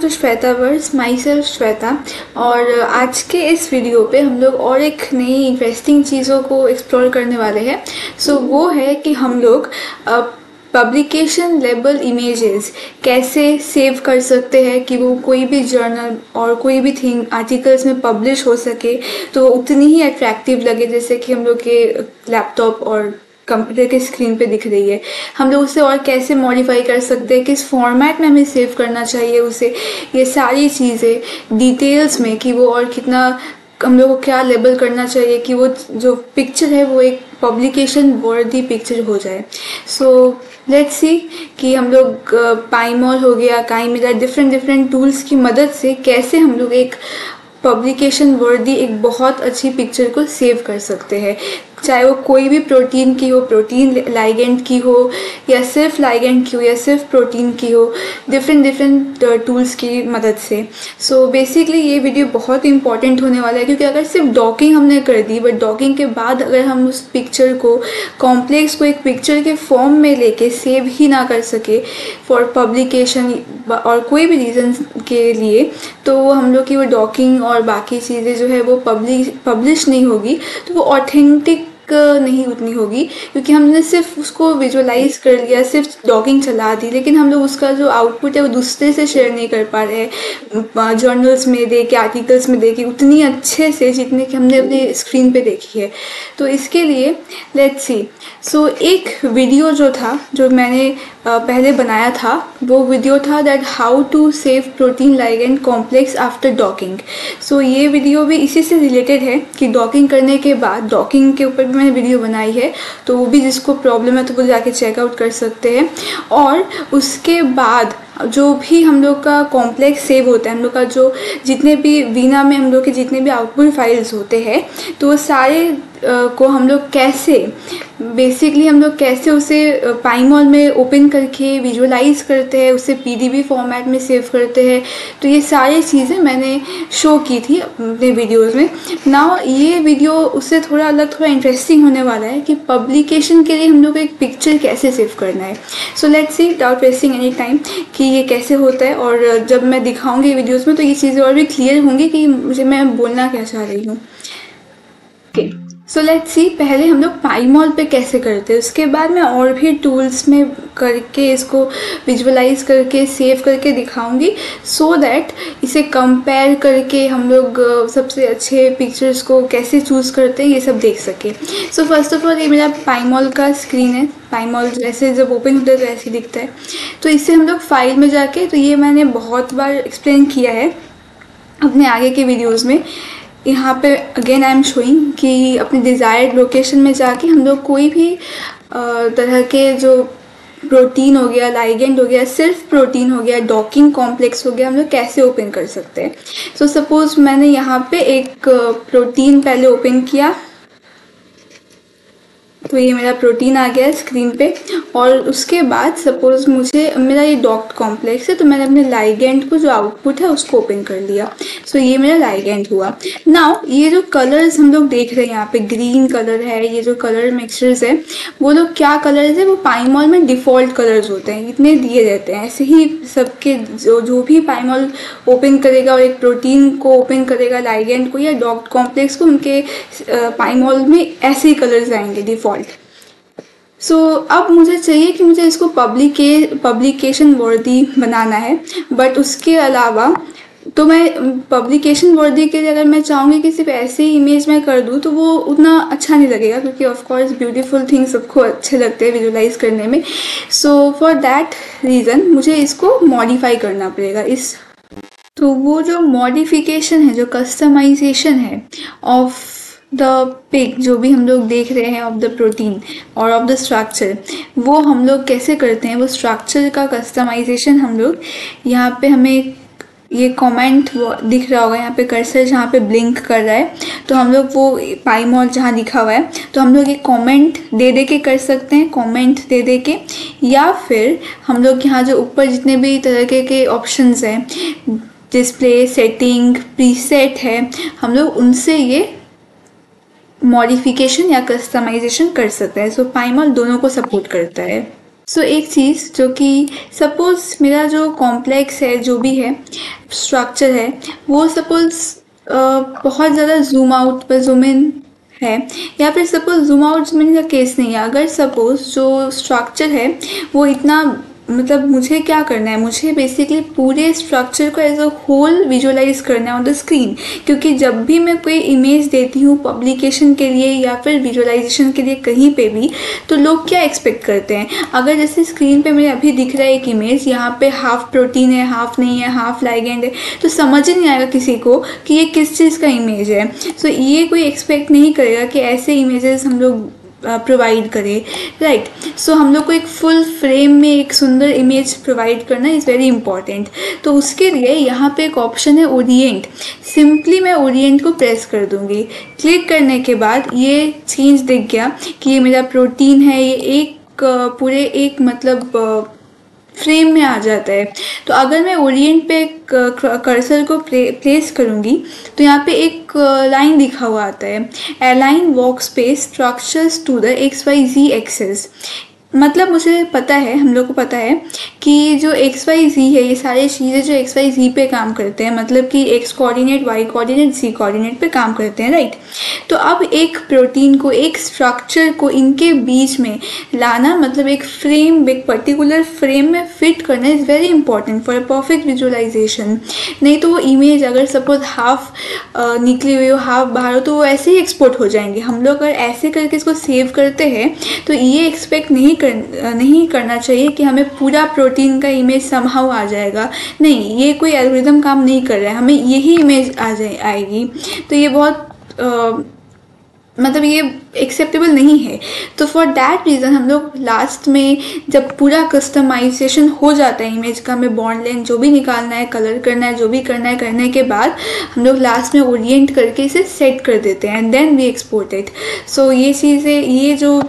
To Shwetaverse, myself Shweta. और आज के इस वीडियो पे हम लोग और एक नई इंटरेस्टिंग चीज़ों को एक्सप्लोर करने वाले हैं। वो है कि हम लोग पब्लिकेशन लेबल इमेजेस कैसे सेव कर सकते हैं कि वो कोई भी जर्नल और कोई भी थिंग आर्टिकल्स में पब्लिश हो सके तो उतनी ही अट्रैक्टिव लगे जैसे कि हम लोग के लैपटॉप और कंप्यूटर के स्क्रीन पे दिख रही है। हम लोग उसे और कैसे मॉडिफाई कर सकते हैं, किस फॉर्मेट में हमें सेव करना चाहिए उसे, ये सारी चीज़ें डिटेल्स में कि वो और कितना हम लोग को क्या लेबल करना चाहिए कि वो जो पिक्चर है वो एक पब्लिकेशन वर्दी पिक्चर हो जाए। लेट्स सी कि हम लोग पाईमॉल हो गया, काइमेरा, डिफरेंट टूल्स की मदद से कैसे हम लोग एक पब्लिकेशन वर्दी एक बहुत अच्छी पिक्चर को सेव कर सकते हैं, चाहे वो कोई भी प्रोटीन की हो, प्रोटीन लाइगेंड की हो या सिर्फ लाइगेंड की हो या सिर्फ प्रोटीन की हो, डिफरेंट टूल्स की मदद से। बेसिकली ये वीडियो बहुत इंपॉर्टेंट होने वाला है क्योंकि अगर सिर्फ डॉकिंग हमने कर दी बट डॉकिंग के बाद अगर हम उस पिक्चर को कॉम्प्लेक्स को एक पिक्चर के फॉर्म में लेके सेव ही ना कर सके फॉर पब्लिकेशन और कोई भी रीज़न के लिए, तो हम लोग की वो डॉकिंग और बाकी चीज़ें जो है वो पब्लिश नहीं होगी, तो वो ऑथेंटिक नहीं उतनी होगी क्योंकि हमने सिर्फ उसको विजुअलाइज कर लिया, सिर्फ डॉकिंग चला दी, लेकिन हम लोग उसका जो आउटपुट है वो दूसरे से शेयर नहीं कर पा रहे हैं जर्नल्स में दे के, आर्टिकल्स में दे के उतनी अच्छे से जितने कि हमने अपने स्क्रीन पे देखी है। तो इसके लिए लेट्स सी। एक वीडियो जो था जो मैंने पहले बनाया था वो वीडियो था that how to save protein ligand complex after docking. ये वीडियो भी इसी से रिलेटेड है कि डॉकिंग करने के बाद, डॉकिंग के ऊपर भी मैंने वीडियो बनाई है, तो वो भी जिसको प्रॉब्लम है तो वो जाके चेकआउट कर सकते हैं। और उसके बाद जो भी हम लोग का कॉम्प्लेक्स सेव होता है, हम लोग का जो जितने भी वीना में हम लोग के जितने भी आउटपुट फाइल्स होते हैं तो वो सारे को हम लोग कैसे बेसिकली हम लोग कैसे उसे पाईमॉल में ओपन करके विजुअलाइज करते हैं, उसे पीडीबी फॉर्मेट में सेव करते हैं। तो ये सारी चीज़ें मैंने शो की थी अपने वीडियोज़ में। नाउ ये वीडियो उससे थोड़ा अलग, थोड़ा इंटरेस्टिंग होने वाला है कि पब्लिकेशन के लिए हम लोग एक पिक्चर कैसे सेव करना है। Let's see without wasting any time कि ये कैसे होता है, और जब मैं दिखाऊंगी वीडियोज़ में तो ये चीज़ें और भी क्लियर होंगी कि मैं बोलना क्या चाह रही हूँ। ओके, लेट्स सी पहले हम लोग पाईमॉल पे कैसे करते हैं, उसके बाद मैं और भी टूल्स में करके इसको विजुअलाइज करके सेव करके दिखाऊंगी सो दैट इसे कंपेयर करके हम लोग सबसे अच्छे पिक्चर्स को कैसे चूज़ करते हैं ये सब देख सके। फर्स्ट ऑफ ऑल ये मेरा पाईमॉल का स्क्रीन है। पाईमॉल जैसे जब ओपन होता है तो ऐसे दिखता है। तो इससे हम लोग फाइल में जाके, तो ये मैंने बहुत बार एक्सप्लेन किया है अपने आगे के वीडियोज़ में। यहाँ पे अगेन आई एम शोइंग कि अपने डिज़ायर्ड लोकेशन में जाके हम लोग कोई भी तरह के जो प्रोटीन हो गया, लाइगेंड हो गया, सिर्फ प्रोटीन हो गया, डॉकिंग कॉम्प्लेक्स हो गया, हम लोग कैसे ओपन कर सकते हैं। सपोज मैंने यहाँ पे एक प्रोटीन पहले ओपन किया, तो ये मेरा प्रोटीन आ गया स्क्रीन पे। और उसके बाद सपोज मुझे मेरा ये डॉक्ड कॉम्प्लेक्स है तो मैंने अपने लाइगेंड को जो आउटपुट है उसको ओपन कर लिया। ये मेरा लाइगेंड हुआ। नाउ ये जो कलर्स हम लोग देख रहे हैं यहाँ पे, ग्रीन कलर है, ये जो कलर मिक्सचर्स है वो लोग क्या कलर्स है, वो पाईमॉल में डिफ़ॉल्ट कलर्स होते हैं, इतने दिए रहते हैं। ऐसे ही सबके जो भी पाईमॉल ओपन करेगा और एक प्रोटीन को ओपन करेगा, लाइगेंड को या डॉक्ड कॉम्प्लेक्स को, उनके पाईमॉल में ऐसे ही कलर्स आएंगे डिफ़ॉल्ट। अब मुझे चाहिए कि मुझे इसको पब्लिकेशन वर्दी बनाना है, बट उसके अलावा तो मैं पब्लिकेशन वर्दी के लिए अगर मैं चाहूँगी कि सिर्फ ऐसे ही इमेज में कर दूँ तो वो उतना अच्छा नहीं लगेगा क्योंकि ऑफ कोर्स ब्यूटीफुल थिंग्स सबको अच्छे लगते हैं विजुअलाइज करने में। फॉर दैट रीज़न मुझे इसको मॉडिफाई करना पड़ेगा। तो वो जो मॉडिफिकेशन है, जो कस्टमाइजेशन है ऑफ द पिक, जो भी हम लोग देख रहे हैं ऑफ द प्रोटीन और ऑफ द स्ट्रक्चर, वो हम लोग कैसे करते हैं। वो स्ट्रक्चर का कस्टमाइजेशन हम लोग यहाँ पे, हमें ये कमेंट दिख रहा होगा यहाँ पे, कर्सर जहाँ पे ब्लिंक कर रहा है, तो हम लोग वो पाईमॉल जहाँ दिखा हुआ है तो हम लोग एक कमेंट दे के कर सकते हैं, कमेंट दे के, या फिर हम लोग यहाँ जो ऊपर जितने भी तरह के ऑप्शंस हैं, डिस्प्ले, सेटिंग, प्रीसेट है, हम लोग उनसे ये मॉडिफिकेशन या कस्टमाइजेशन कर सकते हैं। पाईमॉल दोनों को सपोर्ट करता है। एक चीज़ जो कि सपोज़ मेरा जो कॉम्प्लेक्स है, जो भी है स्ट्रक्चर है, वो सपोज़ बहुत ज़्यादा ज़ूम आउट पर ज़ूम इन है, या फिर suppose zoom out zoom in का केस नहीं है। अगर सपोज़ जो स्ट्रक्चर है वो इतना, मतलब मुझे क्या करना है, मुझे बेसिकली पूरे स्ट्रक्चर को एज अ होल विजुअलाइज करना है ऑन द स्क्रीन। क्योंकि जब भी मैं कोई इमेज देती हूँ पब्लिकेशन के लिए या फिर विजुअलाइजेशन के लिए कहीं पे भी, तो लोग क्या एक्सपेक्ट करते हैं। अगर जैसे स्क्रीन पे मेरे अभी दिख रहा है एक इमेज, यहाँ पे हाफ प्रोटीन है, हाफ नहीं है, हाफ लाइगेंड है, तो समझ ही नहीं आएगा किसी को कि ये किस चीज़ का इमेज है। ये कोई एक्सपेक्ट नहीं करेगा कि ऐसे इमेजेस हम लोग प्रोवाइड करें, राइट। हम लोग को एक फुल फ्रेम में एक सुंदर इमेज प्रोवाइड करना इज़ वेरी इंपॉर्टेंट। तो उसके लिए यहाँ पे एक ऑप्शन है ओरिएंट। सिंपली मैं ओरिएंट को प्रेस कर दूँगी। क्लिक करने के बाद ये चेंज दिख गया कि ये मेरा प्रोटीन है, ये एक पूरे एक मतलब फ्रेम में आ जाता है। तो अगर मैं ओरिएंट पे कर्सर को प्लेस करूँगी तो यहाँ पे एक लाइन लिखा हुआ आता है, align workspace structures to the XYZ axes. मतलब मुझे पता है, हम लोग को पता है कि जो XYZ है, ये सारी चीज़ें जो XYZ पे काम करते हैं, मतलब कि X coordinate, Y coordinate, Z coordinate पे काम करते हैं, राइट। तो अब एक प्रोटीन को, एक स्ट्रक्चर को इनके बीच में लाना, मतलब एक फ्रेम, एक पर्टिकुलर फ्रेम में फिट करना is very important for a perfect visualisation. नहीं तो वो इमेज अगर सपोज हाफ निकली हुई हो, हाफ बाहर हो, तो वो ऐसे ही एक्सपोर्ट हो जाएंगे। हम लोग अगर ऐसे करके इसको सेव करते हैं तो ये एक्सपेक्ट नहीं करना चाहिए कि हमें पूरा प्रोटीन का इमेज समहाउ आ जाएगा। नहीं, ये कोई एल्गोरिदम काम नहीं कर रहा है, हमें यही इमेज आएगी। तो ये बहुत मतलब ये एक्सेप्टेबल नहीं है। तो फॉर दैट रीज़न हम लोग लास्ट में जब पूरा कस्टमाइजेशन हो जाता है इमेज का, हमें बॉन्ड लेंथ जो भी निकालना है, कलर करना है, जो भी करना है, करने के बाद हम लोग लास्ट में ओरिएंट करके इसे सेट कर देते हैं and then we export it. ये चीज़ें, ये जो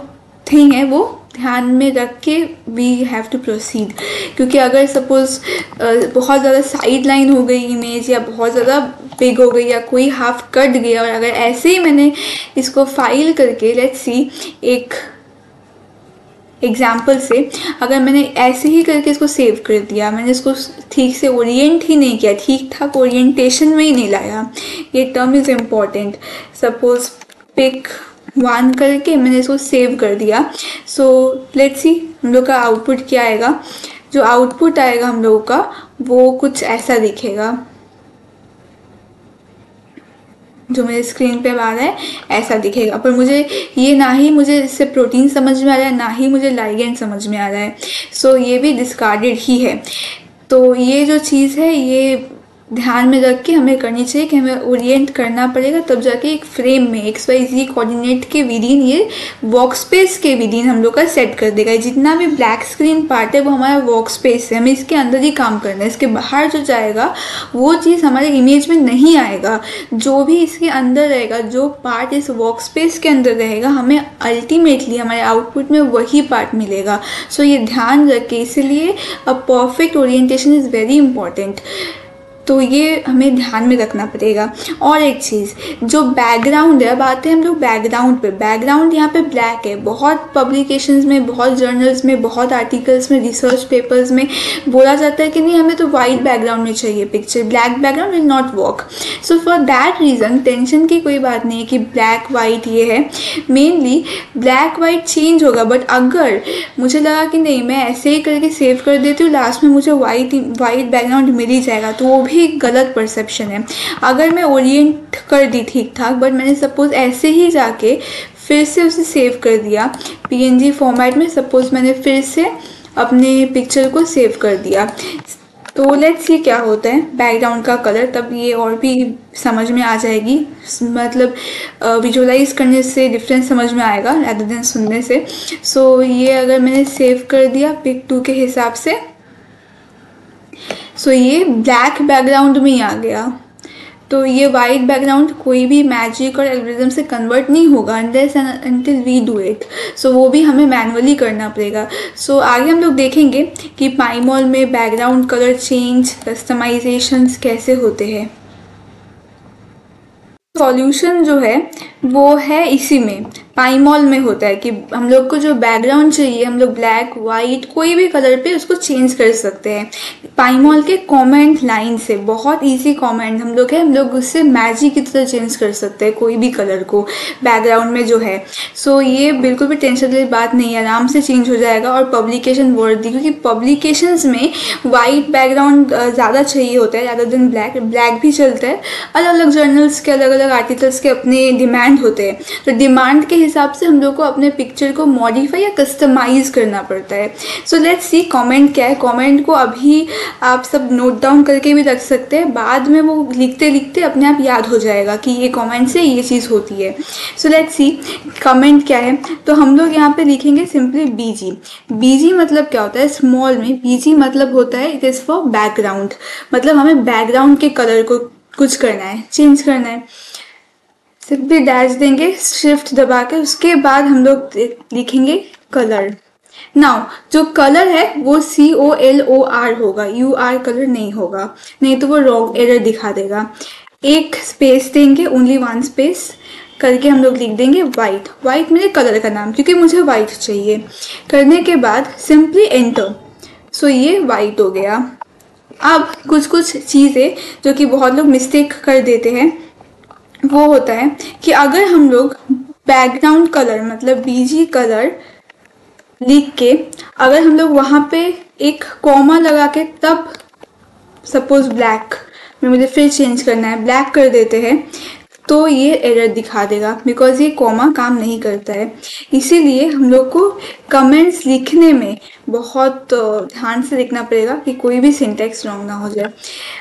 थिंग है वो ध्यान में रख के वी हैव टू प्रोसीड। क्योंकि अगर सपोज़ बहुत ज़्यादा साइड लाइन हो गई इमेज, या बहुत ज़्यादा बिग हो गई, या कोई हाफ कट गया, और अगर ऐसे ही मैंने इसको फाइल करके, लेट्स सी एक एग्जाम्पल से, अगर मैंने ऐसे ही करके इसको सेव कर दिया, मैंने इसको ठीक से ओरिएंट ही नहीं किया, ठीक ठाक ओरिएंटेशन में ही नहीं लाया, ये term is important. Suppose pick 1 करके मैंने इसको सेव कर दिया। लेट्स सी हम लोग का आउटपुट क्या आएगा। जो आउटपुट आएगा हम लोगों का वो कुछ ऐसा दिखेगा, जो मेरे स्क्रीन पे आ रहा है ऐसा दिखेगा। पर मुझे ये, ना ही मुझे इससे प्रोटीन समझ में आ रहा है, ना ही मुझे लाइगेंड समझ में आ रहा है। ये भी डिस्कार्डेड ही है। तो ये जो चीज़ है, ये ध्यान में रख के हमें करनी चाहिए कि हमें ओरिएंट करना पड़ेगा, तब जाके एक फ्रेम में XYZ कोऑर्डिनेट के विदिन, ये वर्कस्पेस के विदिन हम लोग का सेट कर देगा। जितना भी ब्लैक स्क्रीन पार्ट है वो हमारा वर्कस्पेस है, हमें इसके अंदर ही काम करना है। इसके बाहर जो जाएगा वो चीज़ हमारे इमेज में नहीं आएगा। जो भी इसके अंदर रहेगा, जो पार्ट इस वर्कस्पेस के अंदर रहेगा, हमें अल्टीमेटली हमारे आउटपुट में वही पार्ट मिलेगा। ये ध्यान रखें, इसीलिए a perfect orientation is very important. तो ये हमें ध्यान में रखना पड़ेगा। और एक चीज़, जो बैकग्राउंड है, अब आते हैं हम लोग बैकग्राउंड पे। बैकग्राउंड यहाँ पे ब्लैक है। बहुत पब्लिकेशंस में, बहुत जर्नल्स में, बहुत आर्टिकल्स में, रिसर्च पेपर्स में बोला जाता है कि नहीं, हमें तो वाइट बैकग्राउंड में चाहिए picture, black background will not work. For that reason tension की कोई बात नहीं है कि ब्लैक वाइट ये है। मेनली ब्लैक वाइट चेंज होगा, बट अगर मुझे लगा कि नहीं, मैं ऐसे ही करके सेव कर देती हूँ, लास्ट में मुझे वाइट बैकग्राउंड मिल ही जाएगा, तो वो भी गलत परसेप्शन है। अगर मैं ओरिएंट कर दी ठीक ठाक, बट मैंने सपोज ऐसे ही जाके फिर से उसे सेव कर दिया PNG फॉर्मेट में, सपोज मैंने फिर से अपने पिक्चर को सेव कर दिया, तो लेट्स सी क्या होता है बैकग्राउंड का कलर। तब ये और भी समझ में आ जाएगी, मतलब विजुअलाइज करने से डिफरेंस समझ में आएगा rather than सुनने से। ये अगर मैंने सेव कर दिया पिक 2 के हिसाब से, ये ब्लैक बैकग्राउंड में ही आ गया। तो ये वाइट बैकग्राउंड कोई भी मैजिक और एल्गोरिथम से कन्वर्ट नहीं होगा unless and until we do it. वो भी हमें मैनुअली करना पड़ेगा। आगे हम लोग देखेंगे कि पाईमॉल में बैकग्राउंड कलर चेंज, कस्टमाइजेशंस कैसे होते हैं। सॉल्यूशन जो है वो है इसी में, पाइमॉल में होता है कि हम लोग को जो बैकग्राउंड चाहिए हम लोग ब्लैक वाइट कोई भी कलर पे उसको चेंज कर सकते हैं। पाइमॉल के कमेंट लाइन से बहुत इजी कमेंट हम लोग है, हम लोग उससे मैजिक की तरह चेंज कर सकते हैं कोई भी कलर को बैकग्राउंड में जो है। सो ये बिल्कुल भी टेंशन वाली बात नहीं है, आराम से चेंज हो जाएगा। और पब्लिकेशन वर्दी, क्योंकि पब्लिकेशंस में वाइट बैकग्राउंड ज़्यादा चाहिए होता है ज़्यादा दिन ब्लैक, ब्लैक भी चलता है। अलग अलग जर्नल्स के अलग अलग आर्टिकल्स के अपने डिमांड होते हैं, तो डिमांड के हिसाब से हम लोग को अपने पिक्चर को मॉडिफाई या कस्टमाइज करना पड़ता है। सो लेट्स सी कमेंट क्या है। कमेंट को अभी आप सब नोट डाउन करके भी रख सकते हैं, बाद में वो लिखते लिखते अपने आप याद हो जाएगा कि ये कमेंट से ये चीज़ होती है। सो लेट्स सी कमेंट क्या है। तो हम लोग यहाँ पे लिखेंगे सिंपली बीजी। बीजी मतलब क्या होता है, स्मॉल में बीजी मतलब होता है इट इज़ फॉर बैकग्राउंड, मतलब हमें बैकग्राउंड के कलर को कुछ करना है, चेंज करना है। सिंपली डैश देंगे शिफ्ट दबा के, उसके बाद हम लोग लिखेंगे कलर। नाउ जो कलर है वो COLOR होगा, UR कलर नहीं होगा, नहीं तो वो रॉन्ग एरर दिखा देगा। एक स्पेस देंगे, ओनली वन स्पेस करके हम लोग लिख देंगे वाइट। वाइट मेरे कलर का नाम, क्योंकि मुझे वाइट चाहिए। करने के बाद सिंपली एंटर। सो ये वाइट हो गया। अब कुछ कुछ चीज़ें जो कि बहुत लोग मिस्टेक कर देते हैं वो होता है कि अगर हम लोग बैकग्राउंड कलर मतलब बीजी कलर लिख के अगर हम लोग वहाँ पे एक कॉमा लगा के तब सपोज ब्लैक में मुझे फिर चेंज करना है ब्लैक कर देते हैं, तो ये एरर दिखा देगा बिकॉज ये कॉमा काम नहीं करता है। इसीलिए हम लोग को कमेंट्स लिखने में बहुत ध्यान से लिखना पड़ेगा कि कोई भी सिंटैक्स रॉन्ग ना हो जाए।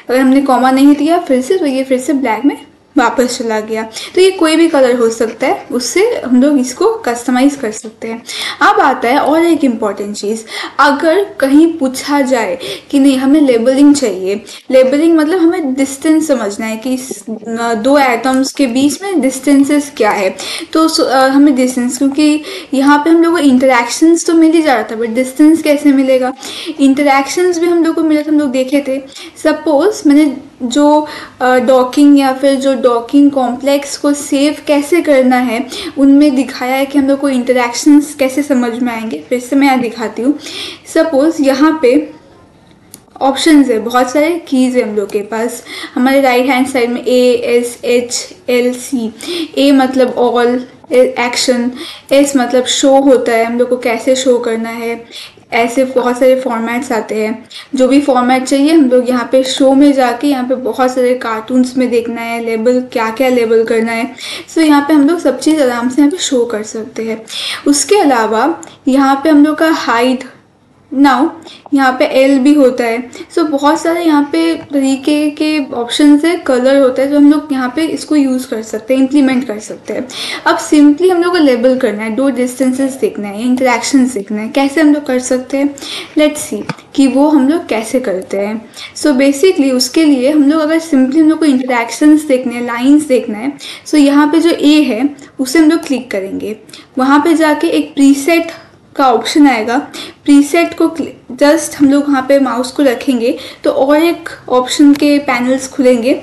अगर हमने कॉमा नहीं दिया फिर से, तो ये फिर से ब्लैक में वापस चला गया। तो ये कोई भी कलर हो सकता है, उससे हम लोग इसको कस्टमाइज कर सकते हैं। अब आता है और एक इम्पॉर्टेंट चीज़, अगर कहीं पूछा जाए कि नहीं हमें लेबलिंग चाहिए, लेबलिंग मतलब हमें डिस्टेंस समझना है कि दो एटम्स के बीच में डिस्टेंसेस क्या है। तो हमें डिस्टेंस, क्योंकि यहाँ पे हम लोग को इंटरेक्शंस तो मिल ही जा रहा था, बट डिस्टेंस कैसे मिलेगा। इंटरेक्शंस भी हम लोग को मिला था, हम लोग देखे थे। सपोज मैंने जो डॉकिंग या फिर जो डॉकिंग कॉम्प्लेक्स को सेव कैसे करना है उनमें दिखाया है कि हम लोग को इंटरेक्शंस कैसे समझ में आएंगे। फिर से मैं यहाँ दिखाती हूँ। सपोज यहाँ पे ऑप्शंस है, बहुत सारे कीज़ है हम लोग के पास। हमारे राइट हैंड साइड में ASHLC, A मतलब ऑल एक्शन, S मतलब शो होता है, हम लोग को कैसे शो करना है। ऐसे बहुत सारे फॉर्मेट्स आते हैं, जो भी फॉर्मेट चाहिए हम लोग यहाँ पे शो में जाके यहाँ पे बहुत सारे कार्टून्स में देखना है लेबल क्या क्या लेबल करना है। सो यहाँ पे हम लोग सब चीज़ आराम से यहाँ पे शो कर सकते हैं। उसके अलावा यहाँ पे हम लोग का हाइड, नाउ यहाँ पे L भी होता है। सो बहुत सारे यहाँ पे तरीके के ऑप्शंस है, कलर होता है, जो हम लोग यहाँ पे इसको यूज़ कर सकते हैं, इम्प्लीमेंट कर सकते हैं। अब सिंपली हम लोग को लेबल करना है, दो डिस्टेंसेस देखना है, इंटरेक्शंस देखना है। कैसे हम लोग कर सकते हैं, लेट्स सी कि वो हम लोग कैसे करते हैं। सो बेसिकली उसके लिए हम लोग अगर सिंपली हम लोग को इंटरेक्शंस देखने हैं, लाइन्स देखना है, सो यहाँ पे जो A है उसे हम लोग क्लिक करेंगे। वहाँ पे जाके एक प्रीसेट का ऑप्शन आएगा, प्रीसेट को जस्ट हम लोग वहाँ पे माउस को रखेंगे तो और एक ऑप्शन के पैनल्स खुलेंगे।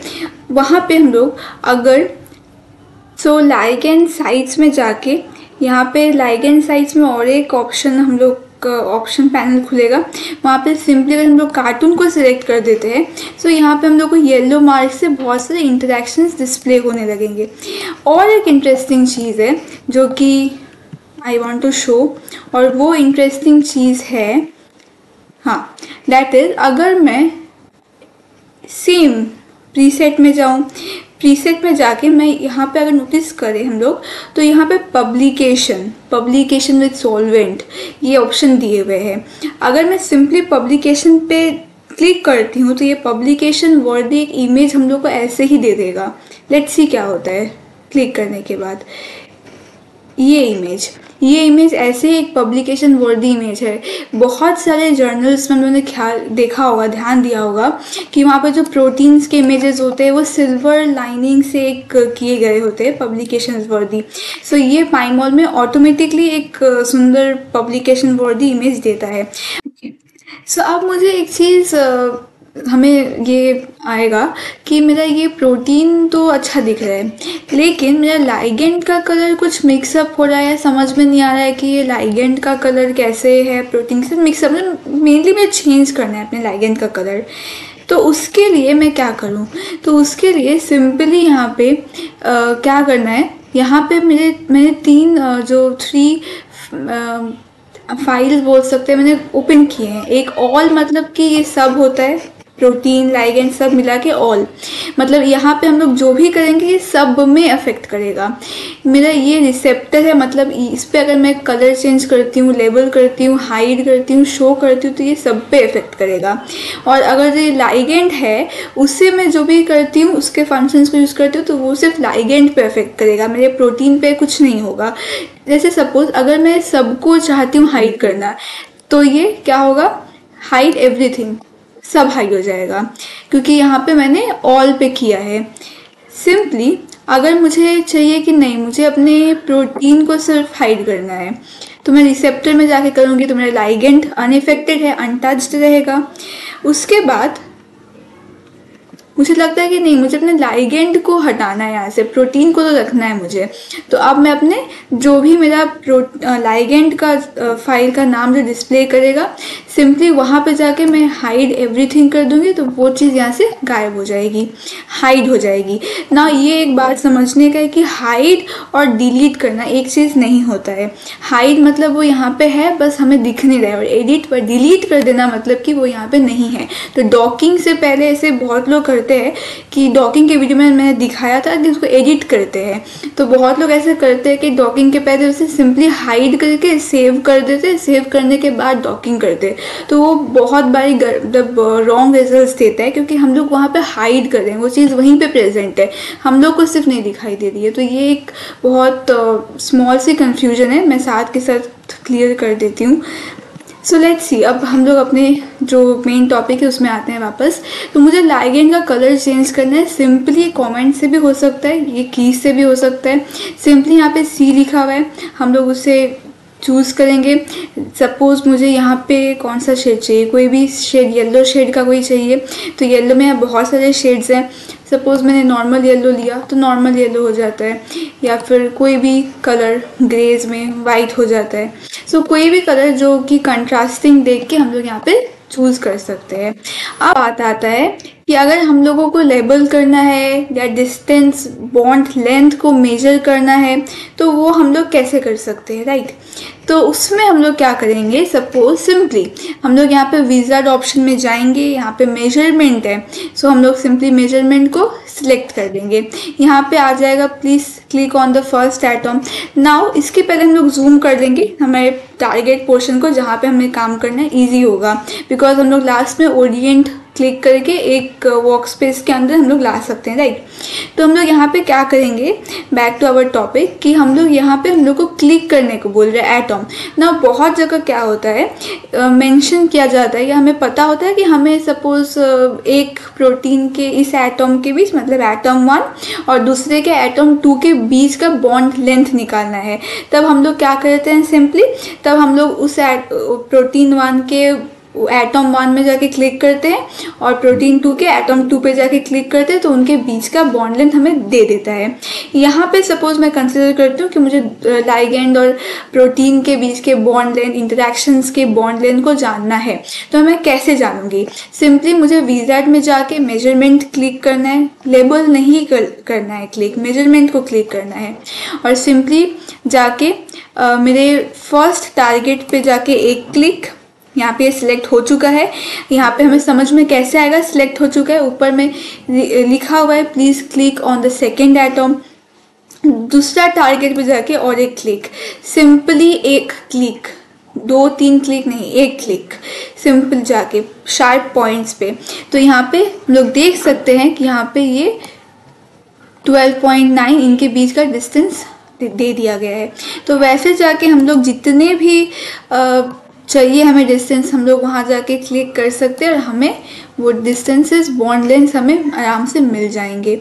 वहाँ पे हम लोग अगर लाइगेंड साइट्स में जाके यहाँ पे लाइगेंड साइट्स में और एक ऑप्शन हम लोग ऑप्शन पैनल खुलेगा। वहाँ पे सिंपली अगर हम लोग कार्टून को सिलेक्ट कर देते हैं सो यहाँ पे हम लोग को येलो मार्क से बहुत सारे इंटरेक्शंस डिस्प्ले होने लगेंगे। और एक इंटरेस्टिंग चीज़ है जो कि आई वॉन्ट टू शो, और वो इंटरेस्टिंग चीज़ है, हाँ दैट इज़ अगर मैं सेम प्रीसेट में जाऊँ, प्रीसेट में जाके मैं यहाँ पे अगर नोटिस करें हम लोग तो यहाँ पे पब्लिकेशन विद सॉल्वेंट ये ऑप्शन दिए हुए हैं। अगर मैं सिंपली पब्लिकेशन पे क्लिक करती हूँ तो ये पब्लिकेशन वर्दी एक इमेज हम लोग को ऐसे ही दे देगा। लेट्स सी क्या होता है क्लिक करने के बाद। ये इमेज ऐसे ही एक पब्लिकेशन वर्दी इमेज है। बहुत सारे जर्नल्स में उन्होंने देखा होगा, ध्यान दिया होगा कि वहाँ पे जो प्रोटीन्स के इमेजेस होते हैं वो सिल्वर लाइनिंग से एक किए गए होते हैं पब्लिकेशन वर्दी। सो ये पाइमॉल में ऑटोमेटिकली एक सुंदर पब्लिकेशन वर्दी इमेज देता है। सो अब मुझे एक चीज़ हमें ये आएगा कि मेरा ये प्रोटीन तो अच्छा दिख रहा है, लेकिन मेरा लाइगेंड का कलर कुछ मिक्सअप हो रहा है, समझ में नहीं आ रहा है कि ये लाइगेंड का कलर कैसे है प्रोटीन से मिक्सअप। मेनली मुझे चेंज करना है अपने लाइगेंड का कलर। तो उसके लिए मैं क्या करूं? तो उसके लिए सिंपली यहाँ पे क्या करना है, यहाँ पे मैंने तीन जो थ्री फाइल्स बोल सकते हैं मैंने ओपन किए हैं। एक ऑल मतलब कि ये सब होता है, प्रोटीन लाइगेंड सब मिला के ऑल, मतलब यहाँ पे हम लोग जो भी करेंगे ये सब में अफेक्ट करेगा। मेरा ये रिसेप्टर है, मतलब इस पे अगर मैं कलर चेंज करती हूँ, लेबल करती हूँ, हाइड करती हूँ, शो करती हूँ, तो ये सब पे अफेक्ट करेगा। और अगर ये लाइगेंड है उससे मैं जो भी करती हूँ, उसके फंक्शंस को यूज़ करती हूँ, तो वो सिर्फ लाइगेंड पे अफेक्ट करेगा, मेरे प्रोटीन पे कुछ नहीं होगा। जैसे सपोज अगर मैं सबको चाहती हूँ हाइड करना, तो ये क्या होगा, हाइड एवरीथिंग, सब हाइड हो जाएगा, क्योंकि यहाँ पे मैंने ऑल पे किया है। सिंपली अगर मुझे चाहिए कि नहीं, मुझे अपने प्रोटीन को सिर्फ हाइड करना है, तो मैं रिसेप्टर में जाके करूँगी, तो मेरा लाइगेंड अनइफेक्टेड है, अनटच्ड रहेगा। उसके बाद मुझे लगता है कि नहीं, मुझे अपने लाइगेंड को हटाना है यहाँ से, प्रोटीन को तो रखना है मुझे। तो अब मैं अपने जो भी मेरा लाइगेंड का फाइल का नाम जो डिस्प्ले करेगा, सिंपली वहाँ पे जाके मैं हाइड एवरीथिंग कर दूँगी, तो वो चीज़ यहाँ से गायब हो जाएगी, हाइड हो जाएगी ना। ये एक बात समझने का है कि हाइड और डिलीट करना एक चीज़ नहीं होता है। हाइड मतलब वो यहाँ पे है, बस हमें दिख नहीं रहा है, और एडिट पर डिलीट कर देना मतलब कि वो यहाँ पे नहीं है। तो डॉकिंग से पहले ऐसे बहुत लोग करते हैं कि डॉकिंग के वीडियो में मैंने दिखाया था कि उसको एडिट करते हैं, तो बहुत लोग ऐसे करते हैं कि डॉकिंग के पहले उसे सिंपली हाइड करके सेव कर देते, सेव करने के बाद डॉकिंग करते, तो वो बहुत बारी मतलब रॉन्ग रिजल्ट देता है, क्योंकि हम लोग वहाँ पे हाइड कर रहे हैं, वो चीज़ वहीं पे प्रेजेंट है, हम लोग को सिर्फ नहीं दिखाई दे रही है। तो ये एक बहुत स्मॉल सी कन्फ्यूजन है, मैं साथ के साथ क्लियर कर देती हूँ। सो लेट्स सी, अब हम लोग अपने जो मेन टॉपिक है उसमें आते हैं वापस। तो मुझे लाइगेंड का कलर चेंज करना है, सिंपली कमेंट से भी हो सकता है, ये की से भी हो सकता है। सिंपली यहाँ पे सी लिखा हुआ है, हम लोग उसे चूज़ करेंगे। सपोज़ मुझे यहाँ पे कौन सा शेड चाहिए, कोई भी शेड, येलो शेड का कोई चाहिए, तो येलो में बहुत सारे शेड्स हैं। सपोज़ मैंने नॉर्मल येलो लिया तो नॉर्मल येलो हो जाता है, या फिर कोई भी कलर ग्रेज में वाइट हो जाता है। सो कोई भी कलर जो कि कंट्रास्टिंग देख के हम लोग यहाँ पे चूज़ कर सकते हैं। अब बात आता है कि अगर हम लोगों को लेबल करना है या डिस्टेंस बॉन्ड लेंथ को मेजर करना है, तो वो हम लोग कैसे कर सकते हैं, राइट? तो उसमें हम लोग क्या करेंगे, सपोज सिंपली हम लोग यहाँ पे विजार्ड ऑप्शन में जाएंगे, यहाँ पे मेजरमेंट है, सो हम लोग सिंपली मेजरमेंट को सिलेक्ट कर देंगे। यहाँ पे आ जाएगा please click on the first atom. Now इसके पहले हम लोग जूम कर देंगे हमारे टारगेट पोर्शन को, जहाँ पे हमें काम करना है ईजी होगा, बिकॉज हम लोग लास्ट में ओरिएंट क्लिक करके एक वर्क स्पेस के अंदर हम लोग ला सकते हैं, राइट? तो हम लोग यहाँ पे क्या करेंगे, बैक टू आवर टॉपिक, कि हम लोग यहाँ पे हम लोग को क्लिक करने को बोल रहे हैं एटम ना। बहुत जगह क्या होता है, मेंशन किया जाता है या हमें पता होता है कि हमें सपोज एक प्रोटीन के इस एटम के बीच, मतलब एटम 1 और दूसरे के एटम 2 के बीच का बॉन्ड लेंथ निकालना है। तब हम लोग क्या करते हैं, सिंपली तब हम लोग उस प्रोटीन 1 के एटम 1 में जाके क्लिक करते हैं और प्रोटीन 2 के एटम 2 पे जाके क्लिक करते हैं, तो उनके बीच का बॉन्ड लेंथ हमें दे देता है। यहाँ पे सपोज मैं कंसिडर करती हूँ कि मुझे लाइगेंड और प्रोटीन के बीच के बॉन्ड लेंथ, इंटरेक्शंस के बॉन्ड लेंथ को जानना है, तो मैं कैसे जानूँगी? सिंपली मुझे विजार्ड में जाके मेजरमेंट क्लिक करना है, लेबल नहीं करना है क्लिक, मेजरमेंट को क्लिक करना है, और सिंपली जाके मेरे फर्स्ट टारगेट पे जाके एक क्लिक, यहाँ पे सिलेक्ट हो चुका है। यहाँ पे हमें समझ में कैसे आएगा सिलेक्ट हो चुका है, ऊपर में लिखा हुआ है please click on the second atom. दूसरा टारगेट पे जाके और एक क्लिक, सिंपली एक क्लिक, 2-3 क्लिक नहीं, एक क्लिक सिंपल जाके शार्प पॉइंट्स पे। तो यहाँ पे हम लोग देख सकते हैं कि यहाँ पे ये 12.9 इनके बीच का डिस्टेंस दे दिया गया है। तो वैसे जाके हम लोग जितने भी चाहिए हमें डिस्टेंस, हम लोग वहाँ जाके क्लिक कर सकते हैं और हमें वो डिस्टेंसेस, बॉन्ड लेंथ हमें आराम से मिल जाएंगे।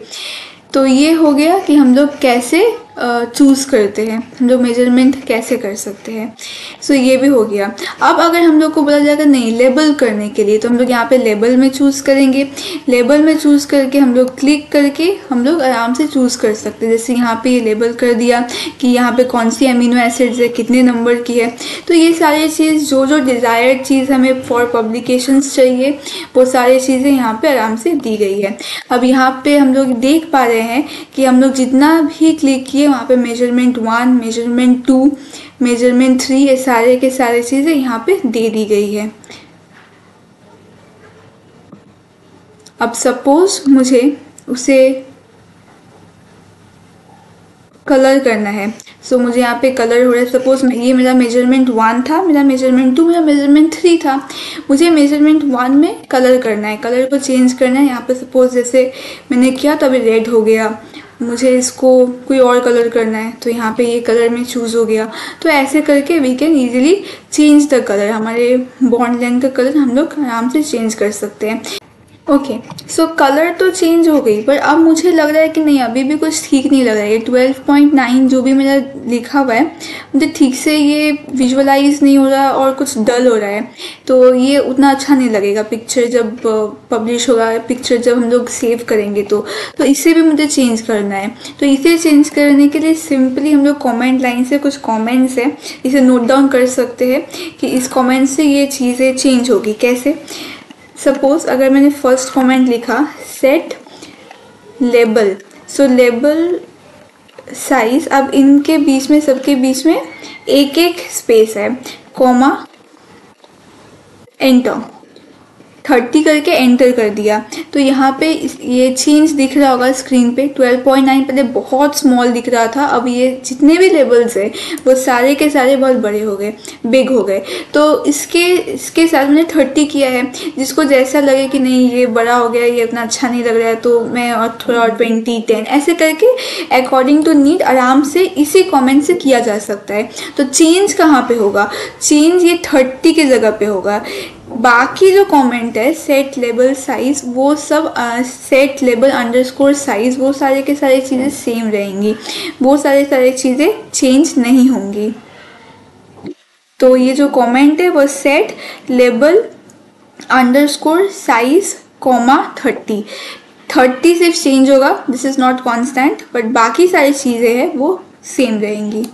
तो ये हो गया कि हम लोग कैसे चूज़ करते हैं, हम लोग मेजरमेंट कैसे कर सकते हैं। सो ये भी हो गया। अब अगर हम लोग को बोला जाएगा नहीं लेबल करने के लिए, तो हम लोग यहाँ पे लेबल में चूज़ करेंगे। लेबल में चूज़ करके हम लोग क्लिक करके हम लोग आराम से चूज़ कर सकते हैं। जैसे यहाँ पे ये लेबल कर दिया कि यहाँ पे कौन सी अमीनो एसिड्स है, कितने नंबर की है। तो ये सारी चीज़ जो जो डिज़ायर्ड चीज़ हमें फॉर पब्लिकेशंस चाहिए, वो सारी चीज़ें यहाँ पे आराम से दी गई है। अब यहाँ पे हम लोग देख पा रहे हैं कि हम लोग जितना भी क्लिक किए वहाँ पे मेजरमेंट 1, मेजरमेंट 2, मेजरमेंट 3, ये सारे के सारे चीज़ें यहाँ पे दे दी गई है। अब सपोज मुझे उसे कलर करना है। सो मुझे यहाँ पे कलर हो रहा है। सपोज ये मेरा मेजरमेंट 1 था, मेरा मेजरमेंट 2, मेरा मेजरमेंट 3 था। मुझे मेजरमेंट 1 में कलर करना है, कलर को चेंज करना है। यहाँ पे सपोज जैसे मैंने किया तो अभी रेड हो गया, मुझे इसको कोई और कलर करना है तो यहाँ पे ये कलर में चूज़ हो गया। तो ऐसे करके we can easily change the colour, हमारे बॉन्ड लेंथ का कलर हम लोग आराम से चेंज कर सकते हैं। ओके, सो कलर तो चेंज हो गई, पर अब मुझे लग रहा है कि नहीं, अभी भी कुछ ठीक नहीं लग रहा है। ये 12.9 जो भी मेरा लिखा हुआ है, मुझे ठीक से ये विजुअलाइज नहीं हो रहा और कुछ डल हो रहा है। तो ये उतना अच्छा नहीं लगेगा पिक्चर जब पब्लिश होगा, पिक्चर जब हम लोग सेव करेंगे तो इसे भी मुझे चेंज करना है। तो इसे चेंज करने के लिए सिंपली हम लोग कॉमेंट लाइन से कुछ कॉमेंट्स है, इसे नोट डाउन कर सकते हैं कि इस कॉमेंट से ये चीज़ें चेंज होगी कैसे। सपोज अगर मैंने फर्स्ट कमेंट लिखा सेट लेबल, सो लेबल साइज, अब इनके बीच में सबके बीच में एक एक स्पेस है, कॉमा, एंटर, 30 करके एंटर कर दिया। तो यहाँ पे ये चेंज दिख रहा होगा स्क्रीन पे। 12.9 पहले बहुत स्मॉल दिख रहा था, अब ये जितने भी लेबल्स है वो सारे के सारे बहुत बड़े हो गए, बिग हो गए। तो इसके साथ मैंने 30 किया है। जिसको जैसा लगे कि नहीं ये बड़ा हो गया, ये उतना अच्छा नहीं लग रहा है, तो मैं और थोड़ा और 20, 10 ऐसे करके अकॉर्डिंग टू नीड आराम से इसी कॉमेंट से किया जा सकता है। तो चेंज कहाँ पे होगा? चेंज ये 30 की जगह पे होगा। बाकी जो कमेंट है सेट लेबल साइज, वो सब सेट लेबल अंडरस्कोर साइज, वो सारे के सारे चीज़ें सेम रहेंगी, वो सारे चीज़ें चेंज नहीं होंगी। तो ये जो कमेंट है वो set label underscore size comma 30 सिर्फ चेंज होगा, this is not constant, but बाकी सारी चीज़ें हैं वो सेम रहेंगी।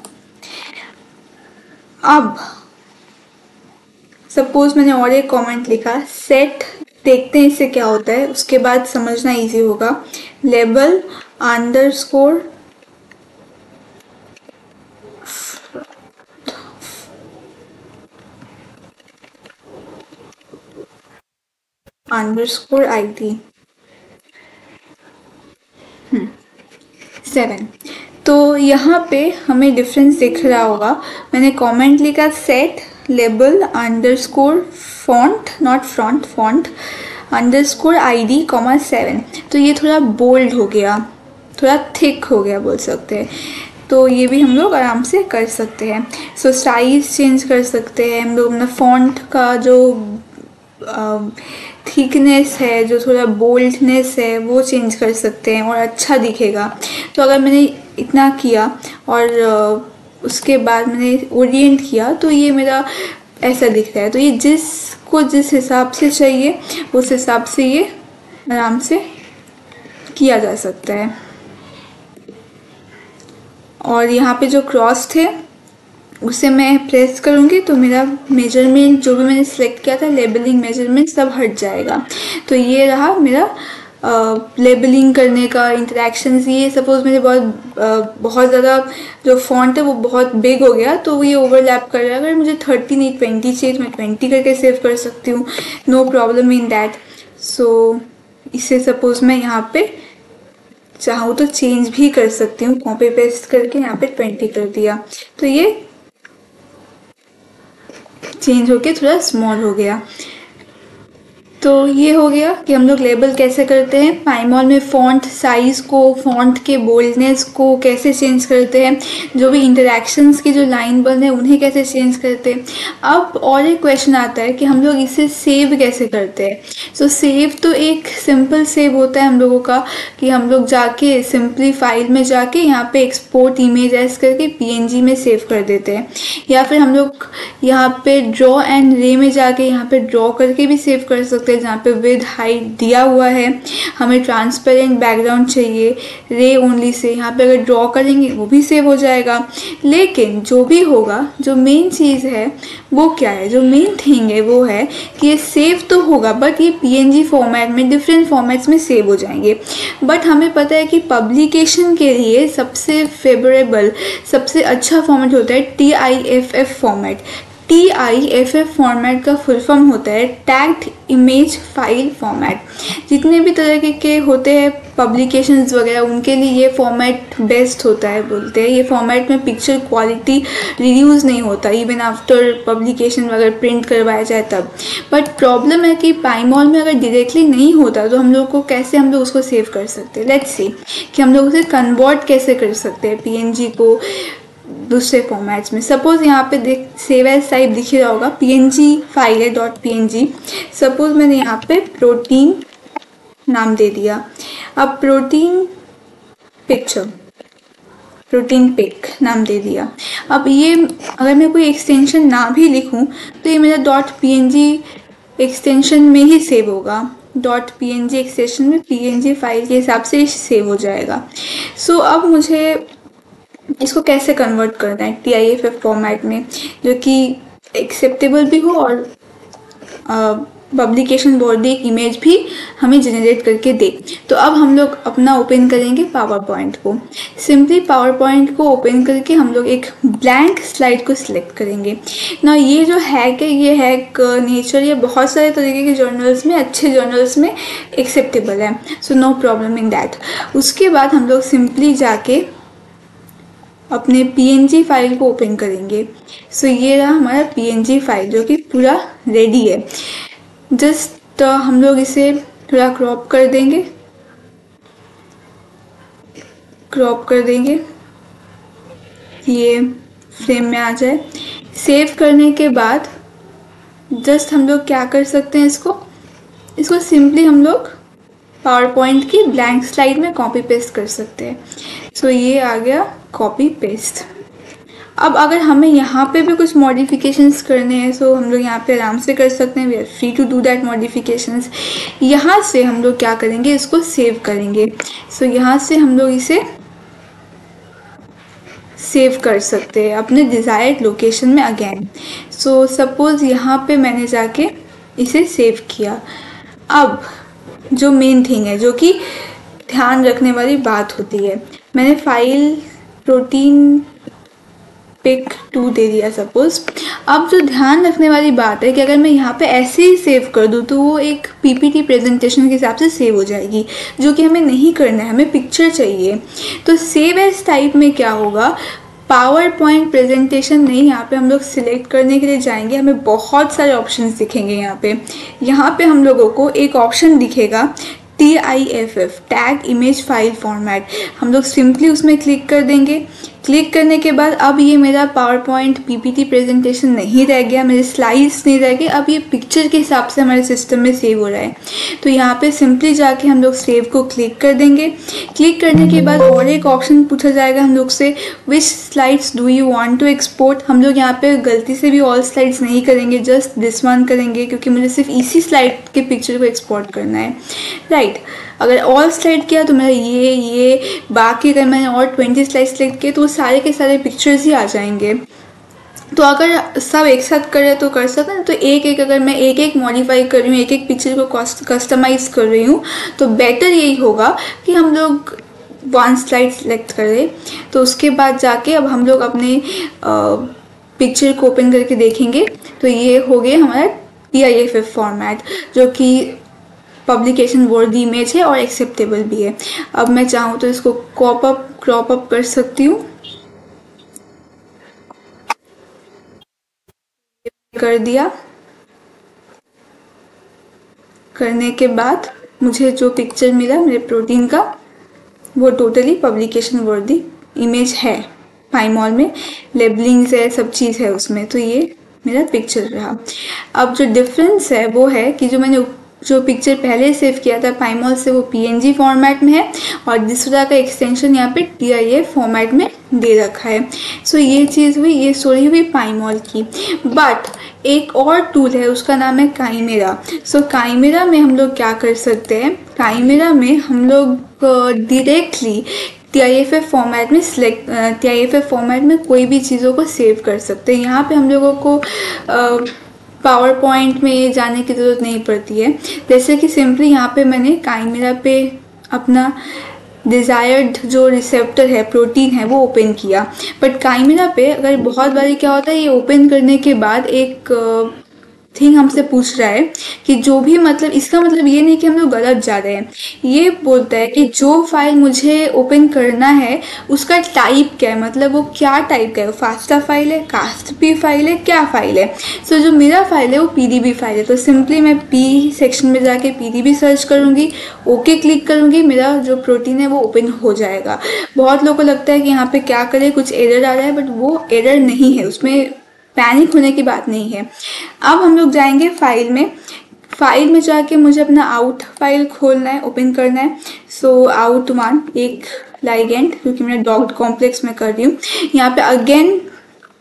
अब सपोज मैंने और एक कमेंट लिखा सेट, देखते हैं इससे क्या होता है, उसके बाद समझना इजी होगा। Label underscore underscore ID 7। तो यहाँ पे हमें डिफरेंस दिख रहा होगा। मैंने कमेंट लिखा set label underscore font, not front, font underscore ID, 7। तो ये थोड़ा बोल्ड हो गया, थोड़ा थिक हो गया बोल सकते हैं। तो ये भी हम लोग आराम से कर सकते हैं। सो साइज चेंज कर सकते हैं हम लोग, अपना फॉन्ट का जो थिकनेस है, जो थोड़ा बोल्डनेस है, वो चेंज कर सकते हैं और अच्छा दिखेगा। तो अगर मैंने इतना किया और उसके बाद मैंने ओरिएंट किया तो ये मेरा ऐसा दिख रहा है। तो ये जिसको जिस हिसाब से चाहिए उस हिसाब से ये आराम से किया जा सकता है। और यहाँ पे जो क्रॉस थे उसे मैं प्रेस करूँगी तो मेरा मेजरमेंट जो भी मैंने सेलेक्ट किया था, लेबलिंग मेजरमेंट, सब हट जाएगा। तो ये रहा मेरा लेबलिंग करने का इंटरेक्शंस। ये सपोज मेरे बहुत ज़्यादा जो फॉन्ट है वो बहुत बिग हो गया तो ये ओवरलैप कर रहा है। अगर मुझे 30 नहीं 20 चाहिए तो मैं 20 करके सेव कर सकती हूँ, नो प्रॉब्लम इन दैट। सो इसे सपोज मैं यहाँ पे चाहूँ तो चेंज भी कर सकती हूँ, कॉपी पेस्ट करके यहाँ पे 20 कर दिया तो ये चेंज होके थोड़ा स्मॉल हो गया। तो ये हो गया कि हम लोग लेबल कैसे करते हैं। पाइमॉल में फ़ॉन्ट साइज़ को, फ़ॉन्ट के बोल्डनेस को कैसे चेंज करते हैं, जो भी इंटरैक्शंस की जो लाइन बन है उन्हें कैसे चेंज करते हैं। अब और एक क्वेश्चन आता है कि हम लोग इसे सेव कैसे करते हैं। सो सेव तो एक सिंपल सेव होता है हम लोगों का कि हम लोग जाके सिंपली फाइल में जाके यहाँ पे एक्सपोर्ट इमेज एज करके पीएनजी में सेव कर देते हैं, या फिर हम लोग यहाँ पे ड्रॉ एंड रे में जाके यहाँ पे ड्रॉ करके भी सेव कर सकते हैं, जहाँ पे विद हाइट दिया हुआ है। हमें ट्रांसपेरेंट बैकग्राउंड चाहिए रे ओनली से, यहाँ पे अगर ड्रॉ करेंगे वो भी सेव हो जाएगा। लेकिन जो भी होगा, जो मेन चीज़ है वो क्या है, जो मेन थिंग है वो है कि ये सेव तो होगा बट ये पीएनजी फॉर्मेट में, डिफरेंट फॉर्मेट्स में सेव हो जाएंगे। बट हमें पता है कि पब्लिकेशन के लिए सबसे फेवरेबल, सबसे अच्छा फॉर्मेट होता है TIFF फॉर्मेट। TIFF फॉर्मेट का फुल फॉर्म होता है टैग्ड इमेज फाइल फॉर्मेट। जितने भी तरह के होते हैं पब्लिकेशंस वगैरह, उनके लिए ये फॉर्मेट बेस्ट होता है। बोलते हैं ये फॉर्मेट में पिक्चर क्वालिटी रिड्यूस नहीं होता इवन आफ्टर पब्लिकेशन वगैरह प्रिंट करवाया जाए तब। बट प्रॉब्लम है कि पाइमॉल में अगर डायरेक्टली नहीं होता तो हम लोग को कैसे, हम लोग उसको सेव कर सकते हैं। लेट्स सी कि हम लोग उसे कन्वर्ट कैसे कर सकते हैं पीएनजी को दूसरे फॉर्मेट्स में। सपोज यहाँ पे देख सेव एज टाइप दिख रहा होगा, पीएनजी फाइल है .png। सपोज मैंने यहाँ पे प्रोटीन नाम दे दिया। अब प्रोटीन पिक्चर, प्रोटीन पिक नाम दे दिया। अब ये अगर मैं कोई एक्सटेंशन ना भी लिखूं तो ये मेरा .png एक्सटेंशन में ही सेव होगा। .png एक्सटेंशन में पीएनजी फाइल के हिसाब से सेव हो जाएगा। सो अब मुझे इसको कैसे कन्वर्ट करना है TIFF फॉर्मेट में, जो कि एक्सेप्टेबल भी हो और पब्लिकेशन बॉडी इमेज भी हमें जनरेट करके दे। तो अब हम लोग अपना ओपन करेंगे पावर पॉइंट को। सिंपली पावर पॉइंट को ओपन करके हम लोग एक ब्लैंक स्लाइड को सिलेक्ट करेंगे ना। ये जो हैक है, ये हैक नेचर या बहुत सारे तरीके के जर्नल्स में, अच्छे जर्नल्स में एक्सेप्टेबल है। So no problem in that. उसके बाद हम लोग सिंपली जाके अपने पीएनजी फाइल को ओपन करेंगे। सो ये रहा हमारा पीएनजी फाइल जो कि पूरा रेडी है। जस्ट हम लोग इसे थोड़ा क्रॉप कर देंगे, ये फ्रेम में आ जाए। सेव करने के बाद जस्ट हम लोग क्या कर सकते हैं, इसको सिंपली हम लोग पावर पॉइंट की ब्लैंक स्लाइड में कॉपी पेस्ट कर सकते हैं। सो ये आ गया कॉपी पेस्ट। अब अगर हमें यहाँ पे भी कुछ मॉडिफिकेशंस करने हैं सो हम लोग यहाँ पे आराम से कर सकते हैं। We are free to do that modifications. यहाँ से हम लोग क्या करेंगे, इसको सेव करेंगे। सो यहाँ से हम लोग इसे सेव कर सकते हैं अपने डिज़ायर्ड लोकेशन में अगेन। सो सपोज़ यहाँ पे मैंने जाके इसे सेव किया। अब जो मेन थिंग है, जो कि ध्यान रखने वाली बात होती है, मैंने फाइल प्रोटीन पिक 2 दे दिया सपोज। अब जो ध्यान रखने वाली बात है कि अगर मैं यहाँ पे ऐसे ही सेव कर दूँ तो वो एक पीपीटी प्रेजेंटेशन के हिसाब से सेव हो जाएगी, जो कि हमें नहीं करना है, हमें पिक्चर चाहिए। तो सेव एज टाइप में क्या होगा, पावर पॉइंट प्रेजेंटेशन नहीं, यहाँ पे हम लोग सिलेक्ट करने के लिए जाएंगे। हमें बहुत सारे ऑप्शंस दिखेंगे यहाँ पे हम लोगों को एक ऑप्शन दिखेगा TIFF tag image file format. हम लोग सिंपली उसमें क्लिक कर देंगे। क्लिक करने के बाद अब ये मेरा पावर पॉइंट पीपीटी प्रेजेंटेशन नहीं रह गया, मेरे स्लाइड्स नहीं रह गए। अब ये पिक्चर के हिसाब से हमारे सिस्टम में सेव हो रहा है। तो यहाँ पे सिंपली जाके हम लोग सेव को क्लिक कर देंगे। क्लिक करने के बाद और एक ऑप्शन पूछा जाएगा हम लोग से, which slides do you want to export. हम लोग यहाँ पे गलती से भी ऑल स्लाइड्स नहीं करेंगे, जस्ट दिस वन करेंगे, क्योंकि मुझे सिर्फ इसी स्लाइड के पिक्चर को एक्सपोर्ट करना है, राइट। अगर ऑल स्लाइड किया तो मेरा ये बाकी अगर मैंने और 20 स्लाइड सेलेक्ट किए तो वो सारे के सारे पिक्चर्स ही आ जाएंगे। तो अगर सब एक साथ कर रहे तो कर सकते हैं, तो एक अगर मैं एक मॉडिफाई कर रही हूँ, एक पिक्चर को कस्टमाइज कर रही हूँ, तो बेटर यही होगा कि हम लोग वन स्लाइड सेलेक्ट करें। तो उसके बाद जाके अब हम लोग अपने पिक्चर को ओपन करके देखेंगे। तो ये हो गया हमारा TIFF फॉर्मेट, जो कि पब्लिकेशन वर्दी इमेज है और एक्सेप्टेबल भी है। अब मैं चाहूँ तो इसको क्रॉप अप कर सकती हूँ, कर दिया। करने के बाद मुझे जो पिक्चर मिला मेरे प्रोटीन का, वो टोटली पब्लिकेशन वर्दी इमेज है। पाईमॉल में लेबलिंग्स है, सब चीज़ है उसमें, तो ये मेरा पिक्चर रहा। अब जो डिफरेंस है वो है कि जो पिक्चर पहले सेव किया था पाईमॉल से, वो PNG फॉर्मेट में है और दूसरा का एक्सटेंशन यहाँ पे TIF फॉर्मेट में दे रखा है। सो ये चीज़ हुई, ये स्टोरी हुई पाईमॉल की। बट एक और टूल है, उसका नाम है काइमेरा। सो काइमेरा में हम लोग क्या कर सकते हैं, काइमेरा में हम लोग डायरेक्टली TIFF फॉर्मेट में कोई भी चीज़ों को सेव कर सकते हैं। यहाँ पे हम लोगों को पावर पॉइंट में जाने की ज़रूरत नहीं पड़ती है। जैसे कि सिंपली यहाँ पे मैंने काइमेरा पे अपना डिज़ायर्ड जो रिसेप्टर है, प्रोटीन है, वो ओपन किया। बट काइमेरा पे अगर बहुत बारी क्या होता है, ये ओपन करने के बाद एक थिंग हमसे पूछ रहा है कि जो भी, मतलब इसका मतलब ये नहीं कि हम लोग गलत जा रहे हैं, ये बोलता है कि जो फाइल मुझे ओपन करना है उसका टाइप क्या है, मतलब वो क्या टाइप का है, फास्टा फाइल है, कास्टपी फाइल है, क्या फाइल है। सो जो मेरा फाइल है वो PDB फाइल है, तो सिंपली मैं P सेक्शन में जाके PDB सर्च करूँगी, ओके क्लिक करूँगी, मेरा जो प्रोटीन है वो ओपन हो जाएगा। बहुत लोगों को लगता है कि यहाँ पे क्या करें, कुछ एरर आ रहा है, बट वो एरर नहीं है, उसमें पैनिक होने की बात नहीं है। अब हम लोग जाएंगे फाइल में जाके मुझे अपना आउट फाइल खोलना है, ओपन करना है। सो आउट 1 एक लाइगेंड, क्योंकि मैं डॉक्ड कॉम्प्लेक्स में कर रही हूँ। यहाँ पे अगेन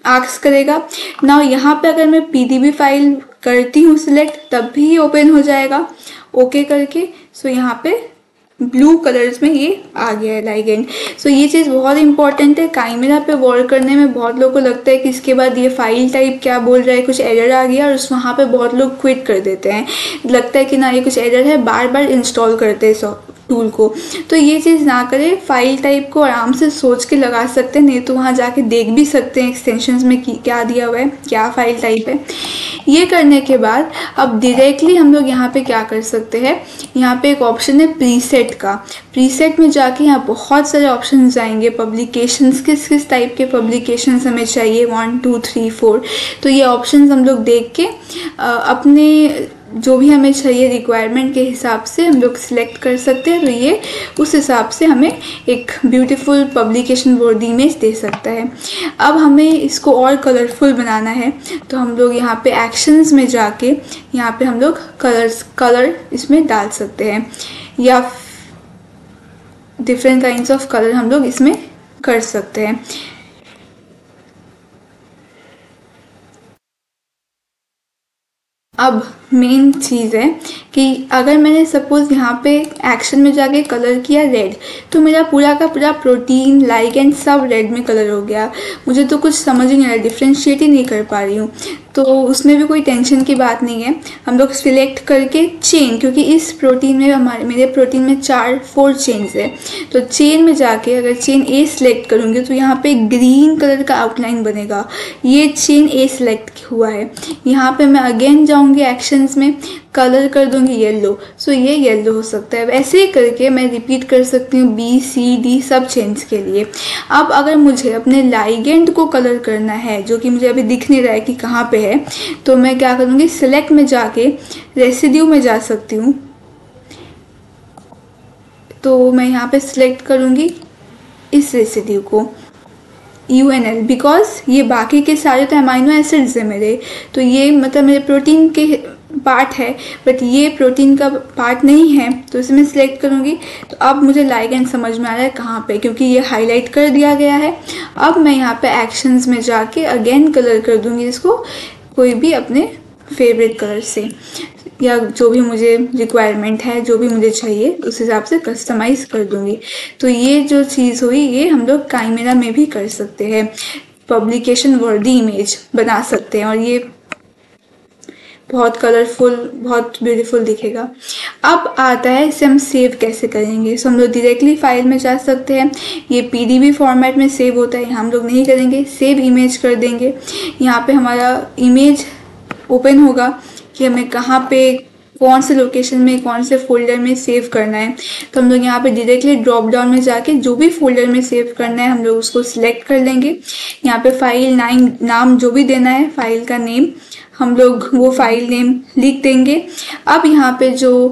आस्क करेगा ना, यहाँ पे अगर मैं PDB फाइल करती हूँ सिलेक्ट, तब भी ओपन हो जाएगा ओके करके। सो यहाँ पे ब्लू कलर्स में ये आ गया है लाइगेंड। सो ये चीज़ बहुत इंपॉर्टेंट है काइमेरा पे वर्क करने में। बहुत लोगों को लगता है कि इसके बाद ये फाइल टाइप क्या बोल रहा है, कुछ एरर आ गया, और उस वहाँ पे बहुत लोग क्विट कर देते हैं। लगता है कि ना ये कुछ एरर है, बार बार इंस्टॉल करते हैं टूल को। तो ये चीज़ ना करें, फाइल टाइप को आराम से सोच के लगा सकते हैं, नहीं तो वहाँ जाके देख भी सकते हैं एक्सटेंशंस में क्या दिया हुआ है, क्या फाइल टाइप है। ये करने के बाद अब डायरेक्टली हम लोग यहाँ पे क्या कर सकते हैं, यहाँ पे एक ऑप्शन है प्रीसेट का। प्रीसेट में जाके यहाँ बहुत सारे ऑप्शंस आएंगे, पब्लिकेशंस, किस टाइप के पब्लिकेशंस हमें चाहिए, 1 2 3 4। तो ये ऑप्शंस हम लोग देख के अपने जो भी हमें चाहिए रिक्वायरमेंट के हिसाब से हम लोग सिलेक्ट कर सकते हैं। तो ये उस हिसाब से हमें एक ब्यूटीफुल पब्लिकेशन वर्दी इमेज दे सकता है। अब हमें इसको और कलरफुल बनाना है, तो हम लोग यहाँ पे एक्शंस में जाके यहाँ पे हम लोग कलर इसमें डाल सकते हैं, या डिफरेंट काइंड्स ऑफ कलर हम लोग इसमें कर सकते हैं। अब मेन चीज़ है कि अगर मैंने सपोज़ यहाँ पे एक्शन में जाके कलर किया रेड, तो मेरा पूरा का पूरा प्रोटीन, लाइगेंड सब रेड में कलर हो गया। मुझे तो कुछ समझ ही नहीं आ रहा, डिफ्रेंशिएट ही नहीं कर पा रही हूँ। तो उसमें भी कोई टेंशन की बात नहीं है। हम लोग सिलेक्ट करके चेन, क्योंकि इस प्रोटीन में मेरे प्रोटीन में 4 चेन्स है, तो चेन में जाके अगर चेन A सिलेक्ट करूँगी तो यहाँ पे ग्रीन कलर का आउटलाइन बनेगा। ये चेन A सिलेक्ट हुआ है। यहाँ पे मैं अगेन जाऊँगी एक्शंस में, कलर कर दूंगी येलो, सो ये येलो हो सकता है। वैसे ही करके मैं रिपीट कर सकती हूँ B C D सब चेन्स के लिए। अब अगर मुझे अपने लाइगेंड को कलर करना है, जो कि मुझे अभी दिख नहीं रहा है कि कहाँ पे है, तो मैं क्या करूँगी, सिलेक्ट में जाके रेसिड्यू में जा सकती हूँ। तो मैं यहाँ पे सिलेक्ट करूँगी इस रेसिड्यू को UNL, बिकॉज ये बाकी के सारे तो अमाइनो एसिड्स है मेरे, तो ये मतलब मेरे प्रोटीन के पार्ट है, बट ये प्रोटीन का पार्ट नहीं है। तो इसे मैं सिलेक्ट करूँगी। तो अब मुझे लाइगेंड समझ में आ रहा है कहाँ पे, क्योंकि ये हाईलाइट कर दिया गया है। अब मैं यहाँ पे एक्शंस में जाके अगेन कलर कर दूँगी इसको कोई भी अपने फेवरेट कलर से, या जो भी मुझे रिक्वायरमेंट है, जो भी मुझे चाहिए उस हिसाब से कस्टमाइज कर दूँगी। तो ये जो चीज़ हुई, ये हम लोग काइमेरा में भी कर सकते हैं, पब्लिकेशन वर्दी इमेज बना सकते हैं, और ये बहुत कलरफुल, बहुत ब्यूटीफुल दिखेगा। अब आता है इसे हम सेव कैसे करेंगे। सो हम लोग डायरेक्टली फाइल में जा सकते हैं, ये PDB फॉर्मेट में सेव होता है, हम लोग नहीं करेंगे, सेव इमेज कर देंगे। यहाँ पे हमारा इमेज ओपन होगा कि हमें कहाँ पे, कौन से लोकेशन में, कौन से फोल्डर में सेव करना है। तो हम लोग यहाँ पे डायरेक्टली ड्रॉप डाउन में जाके जो भी फोल्डर में सेव करना है हम लोग उसको सिलेक्ट कर लेंगे। यहाँ पे फाइल नाम जो भी देना है, फाइल का नेम हम लोग वो फाइल नेम लिख देंगे। अब यहाँ पे जो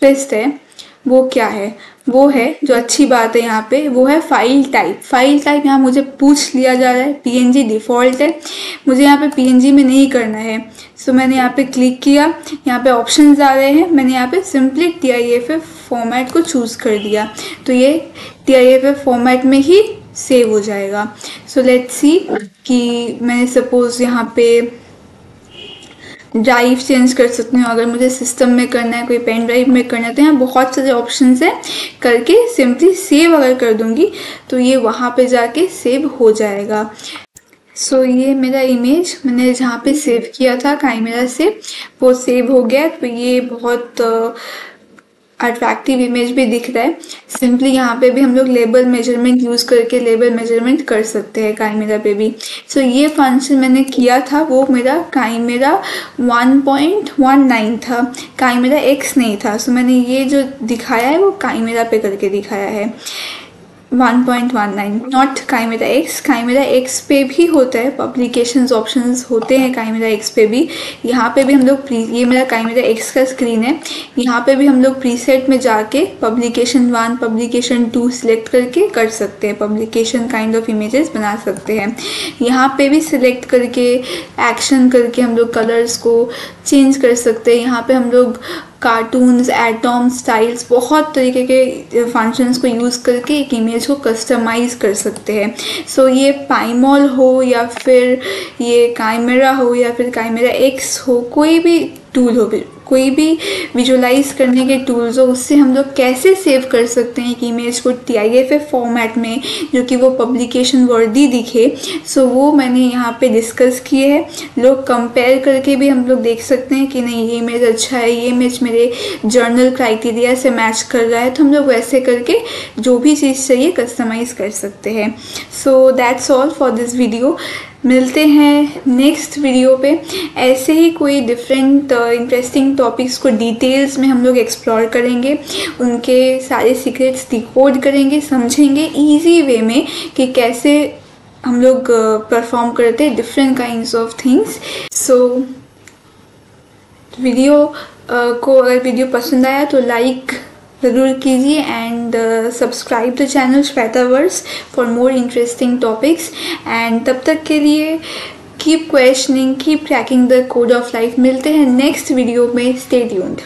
ट्विस्ट है वो क्या है, वो है जो अच्छी बात है यहाँ पे, वो है फाइल टाइप। फाइल टाइप यहाँ मुझे पूछ लिया जा रहा है, पीएनजी डिफ़ॉल्ट है, मुझे यहाँ पे पीएनजी में नहीं करना है। सो मैंने यहाँ पे क्लिक किया, यहाँ पे ऑप्शंस आ रहे हैं, मैंने यहाँ पे सिंपली TIFF फॉर्मेट को चूज़ कर दिया, तो ये TIFF फॉर्मेट में ही सेव हो जाएगा। सो लेट्स सी कि मैंने सपोज़ यहाँ पे ड्राइव चेंज कर सकती हूँ, अगर मुझे सिस्टम में करना है, कोई पेन ड्राइव में करना है, तो यहाँ बहुत सारे ऑप्शंस हैं। करके सिंपली सेव अगर कर दूँगी तो ये वहाँ पे जाके सेव हो जाएगा। सो ये मेरा इमेज मैंने जहाँ पे सेव किया था काइमेरा से, वो सेव हो गया। तो ये बहुत अट्रैक्टिव इमेज भी दिख रहा है। सिंपली यहाँ पे भी हम लोग लेबल मेजरमेंट यूज़ करके लेबल मेजरमेंट कर सकते हैं काइमेरा पे भी। सो ये फंक्शन मैंने किया था वो मेरा काइमेरा 1.19 था, काइमेरा X नहीं था। सो मैंने ये जो दिखाया है वो काइमेरा पे करके दिखाया है 1.19, not chimera X। Chimera X पे भी होता है, पब्लिकेशंस ऑप्शंस होते हैं काइमेरा X पे भी। यहाँ पे भी हम लोग ये मेरा काइमेरा X का स्क्रीन है, यहाँ पे भी हम लोग प्रीसेट में जाके पब्लिकेशन 1 पब्लिकेशन 2 सिलेक्ट करके कर सकते हैं, पब्लिकेशन काइंड ऑफ इमेजेस बना सकते हैं। यहाँ पे भी सिलेक्ट करके एक्शन करके हम लोग कलर्स को चेंज कर सकते हैं। यहाँ पे हम लोग कार्टून्स, एटॉम, स्टाइल्स, बहुत तरीके के फंक्शंस को यूज़ करके एक इमेज को कस्टमाइज़ कर सकते हैं। सो ये पाइमॉल हो या फिर ये काइमेरा हो या फिर काइमेरा X हो, कोई भी टूल हो, कोई भी विजुलाइज करने के टूल्स हो, उससे हम लोग कैसे सेव कर सकते हैं एक इमेज को TIFF फॉर्मेट में जो कि वो पब्लिकेशन वर्दी दिखे। सो वो मैंने यहाँ पे डिस्कस किए हैं। लोग कंपेयर करके भी हम लोग देख सकते हैं कि नहीं ये इमेज अच्छा है, ये इमेज मेरे जर्नल क्राइटेरिया से मैच कर रहा है, तो हम लोग वैसे करके जो भी चीज़ चाहिए कस्टमाइज़ कर सकते हैं। So that's all for this video. मिलते हैं नेक्स्ट वीडियो पे। ऐसे ही कोई डिफरेंट इंटरेस्टिंग टॉपिक्स को डिटेल्स में हम लोग एक्सप्लोर करेंगे, उनके सारे सीक्रेट्स डिकोड करेंगे, समझेंगे इजी वे में कि कैसे हम लोग परफॉर्म करते हैं different kinds of things. So video को अगर वीडियो पसंद आया तो लाइक ज़रूर कीजिए and subscribe the channel Shwetaverse for more interesting topics. And तब तक के लिए keep questioning, keep cracking the code of life. मिलते हैं नेक्स्ट वीडियो में, स्टे ट्यून्ड।